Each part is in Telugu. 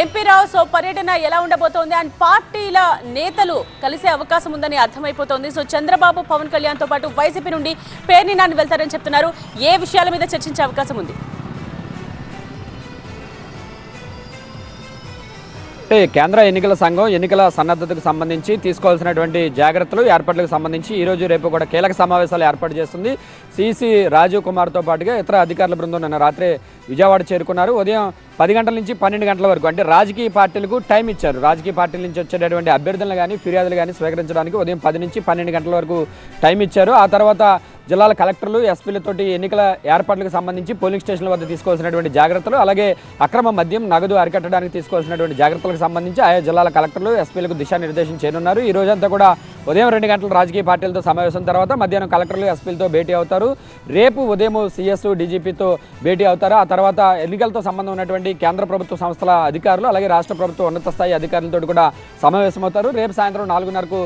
ఎంపీ రావు సో పర్యటన ఎలా ఉండబోతోంది అండ్ పార్టీల నేతలు కలిసే అవకాశం ఉందని అర్థమైపోతోంది. సో చంద్రబాబు పవన్ కళ్యాణ్ తో పాటు వైసీపీ నుండి పేర్ని నాని వెళ్తారని చెప్తున్నారు. ఏ విషయాల మీద చర్చించే అవకాశం ఉంది? కేంద్ర ఎన్నికల సంఘం ఎన్నికల సన్నద్ధతకు సంబంధించి తీసుకోవాల్సినటువంటి జాగ్రత్తలు ఏర్పాట్లకు సంబంధించి ఈ రోజు రేపు కూడా కీలక సమావేశాలు ఏర్పాటు చేస్తుంది. సిసి రాజీవ్ కుమార్తో పాటుగా ఇతర అధికారుల బృందం నిన్న రాత్రి విజయవాడ చేరుకున్నారు. ఉదయం 10 గంటల నుంచి 12 గంటల వరకు అంటే రాజకీయ పార్టీలకు టైం ఇచ్చారు. రాజకీయ పార్టీల నుంచి వచ్చేటటువంటి అభ్యర్థులను కానీ ఫిర్యాదులు కానీ స్వీకరించడానికి ఉదయం 10 నుంచి 12 గంటల వరకు టైం ఇచ్చారు. ఆ తర్వాత జిల్లాల కలెక్టర్లు ఎస్పీలతోటి ఎన్నికల ఏర్పాట్లకు సంబంధించి పోలింగ్ స్టేషన్ల వద్ద తీసుకోవాల్సినటువంటి జాగ్రత్తలు, అలాగే అక్రమ మద్యం నగదు అరికట్టడానికి తీసుకోవాల్సినటువంటి జాగ్రత్తలకు సంబంధించి ఆయా జిల్లాల కలెక్టర్లు ఎస్పీలకు దిశానిర్దేశం చేయనున్నారు. ఈ రోజంతా కూడా ఉదయం 2 గంటల రాజకీయ పార్టీలతో సమావేశం తర్వాత మధ్యాహ్నం కలెక్టర్లు ఎస్పీలతో భేటీ అవుతారు. రేపు ఉదయం సీఎస్ డీజీపీతో భేటీ అవుతారు. ఆ తర్వాత ఎన్నికలతో సంబంధం ఉన్నటువంటి కేంద్ర ప్రభుత్వ సంస్థల అధికారులు అలాగే రాష్ట్ర ప్రభుత్వ ఉన్నత స్థాయి అధికారులతో కూడా సమావేశమవుతారు. రేపు సాయంత్రం 4:30కు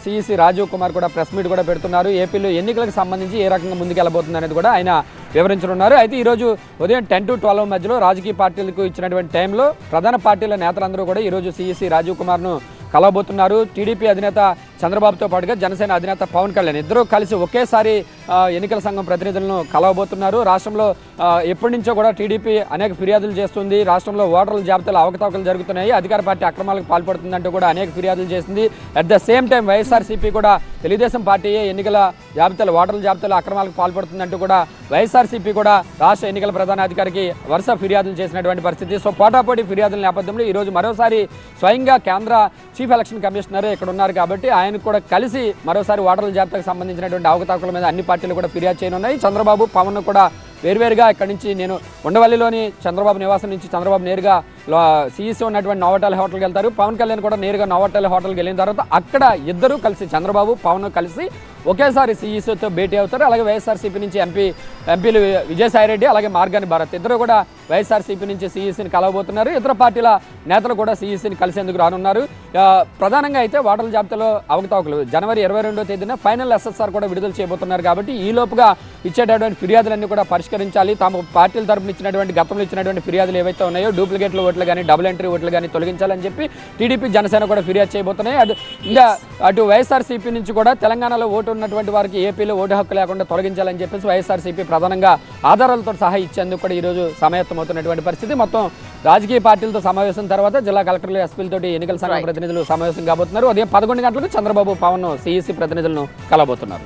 సిఈసి రాజీవ్ కుమార్ కూడా ప్రెస్ మీట్ కూడా పెడుతున్నారు. ఏపీలో ఎన్నికలకు సంబంధించి ఏ రకంగా ముందుకెళ్ళబోతుంది అనేది కూడా ఆయన వివరించనున్నారు. అయితే ఈరోజు ఉదయం 10 to 12 మధ్యలో రాజకీయ పార్టీలకు ఇచ్చినటువంటి టైంలో ప్రధాన పార్టీల నేతలందరూ కూడా ఈరోజు సిఈసి రాజీవ్ కుమార్ను కలవబోతున్నారు. టీడీపీ అధినేత చంద్రబాబుతో పాటుగా జనసేన అధినేత పవన్ కళ్యాణ్ ఇద్దరూ కలిసి ఒకేసారి ఎన్నికల సంఘం ప్రతినిధులను కలవబోతున్నారు. రాష్ట్రంలో ఎప్పటి నుంచో కూడా టీడీపీ అనేక ఫిర్యాదులు చేస్తుంది. రాష్ట్రంలో ఓటర్ల జాబితాలో అవకతవకలు జరుగుతున్నాయి, అధికార పార్టీ అక్రమాలకు పాల్పడుతుందంటూ కూడా అనేక ఫిర్యాదులు చేసింది. At the same time YSRCP కూడా తెలుగుదేశం పార్టీయే ఎన్నికల జాబితాలో ఓటర్ల జాబితాలో అక్రమాలకు పాల్పడుతుందంటూ కూడా వైఎస్ఆర్సీపీ కూడా రాష్ట్ర ఎన్నికల ప్రధానాధికారికి వరుస ఫిర్యాదులు చేసినటువంటి పరిస్థితి. సో పోటాపోటీ ఫిర్యాదుల నేపథ్యంలో ఈరోజు మరోసారి స్వయంగా కేంద్ర చీఫ్ ఎలక్షన్ కమిషనర్ ఇక్కడ ఉన్నారు కాబట్టి ఆయన కూడా కలిసి మరోసారి ఓటర్ల జాబితాకు సంబంధించినటువంటి అవకతవకల మీద అన్ని పార్టీలు కూడా ఫిర్యాదు చేయనున్నాయి. చంద్రబాబు పవన్ కూడా వేరువేరుగా ఇక్కడి నుంచి నేను ఉండవల్లిలోని చంద్రబాబు నివాసం నుంచి చంద్రబాబు నేరుగా సిఈసి ఉన్నటువంటి నోవాటెల్ హోటల్కి వెళ్తారు. పవన్ కళ్యాణ్ కూడా నేరుగా నోవాటెల్ హోటల్కి వెళ్ళిన తర్వాత అక్కడ ఇద్దరు కలిసి చంద్రబాబు పవన్ కలిసి ఒకేసారి సిఈసితో భేటీ అవుతారు. అలాగే వైఎస్ఆర్సీపీ నుంచి ఎంపీలు విజయసాయిరెడ్డి అలాగే మార్గాని భారత్ ఇద్దరు కూడా వైఎస్ఆర్సీపీ నుంచి సిఈసిని కలవబోతున్నారు. ఇతర పార్టీల నేతలు కూడా సిఈసిని కలిసేందుకు రానున్నారు. ప్రధానంగా అయితే ఓటర్ల జాబితాలో అవకతవకలు జనవరి 22వ తేదీన ఫైనల్ ఎస్ఎస్ఆర్ కూడా విడుదల చేయబోతున్నారు కాబట్టి ఈ లోపుగా ఇచ్చేటటువంటి ఫిర్యాదులన్నీ కూడా పరిష్కరించాలి. తమ పార్టీల తరపున ఇచ్చినటువంటి గతంలో ఇచ్చినటువంటి ఫిర్యాదులు ఏవైతే ఉన్నాయో డూప్లికేట్ల ఓట్లు కానీ డబుల్ ఎంట్రీ ఓట్లు కానీ తొలగించాలని చెప్పి టీడీపీ జనసేన కూడా ఫిర్యాదు చేయబోతున్నాయి. అటు వైఎస్ఆర్సీపీ నుంచి కూడా తెలంగాణలో ఓటు ఉన్నటువంటి వారికి ఏపీలో ఓటు హక్కు లేకుండా తొలగించాలని చెప్పేసి వైఎస్ఆర్సీపీ ప్రధానంగా ఆధారాలతో సహా ఇచ్చేందుకు కూడా ఈరోజు సమాయత్తమవుతున్నటువంటి పరిస్థితి. మొత్తం రాజకీయ పార్టీలతో సమావేశం తర్వాత జిల్లా కలెక్టర్లు ఎస్పీలతోటి ఎన్నికల సంఘం ప్రతినిధులు సమావేశం కాబోతున్నారు. ఉదయం 11 గంటలకు చంద్రబాబు పవన్ సిఈసి ప్రతినిధులను కలబోతున్నారు.